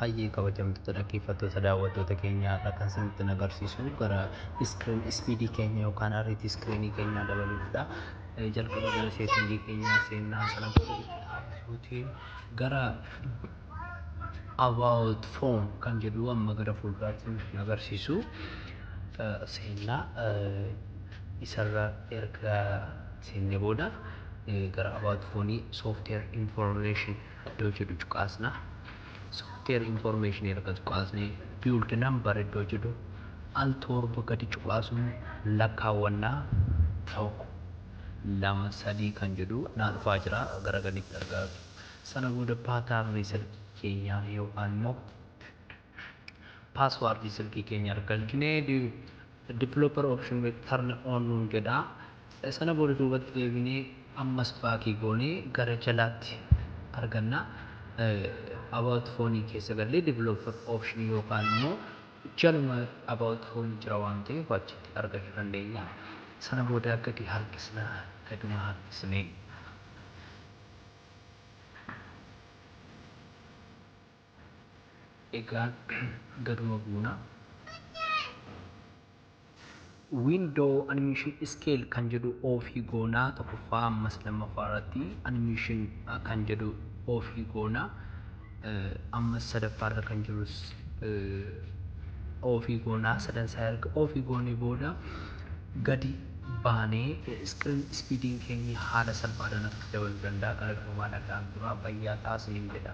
baay'ee kabajamtoota dhaggeeffattoota daawwattoota keenyaa irraa kan isinitti agarsiisu gara ispiidii keenya yookaan ariitii iskiriinii keenyaa dabaluudha. Jalqaba gara seetingii keenyaa seenaa sana godhuutiin gara about phone kan jedhu amma gara fuulduraatti agarsiisu seenaa isarra erga seennee booda gara about phone software information iddoo jedhu cuqaasna. Software information erga cuqaasnee build number iddoo jedhu al torba gadi cuqaasuun lakkaawwannaa tokko lama sadii kan jedhu naaf dhufaa jira gara gaditti argaa jirru. Sana booda paataarnii silkii keenyaa yookaan immoo paaswaardii silkii keenyaa argalchinee developer option turn on jedha. Sana booda duubatti deebinee ammas baakii goonee gara jalaatti arganna. About phone keessa galee developer option yookaan immoo jaluma about phone jira waan ta'eef achitti argachuu dandeenya. Sana booda gadi harkisna gaduma harkisnee egaa gaduma buuna. Window animation scale kan jedhu ofii goonaa tokkoffaa ammas lammaffaa irratti animation kan jedhu ofii goonaa ammas sadaffaa irra kan jirus ofii goonaa sadansaa erga ofii goonee booda gadi baanee screen speediin keenya haala salphaadhaan akka dabaluu danda'a. Garaagarummaa dhagaan dura bayyaa taasisanii jedha.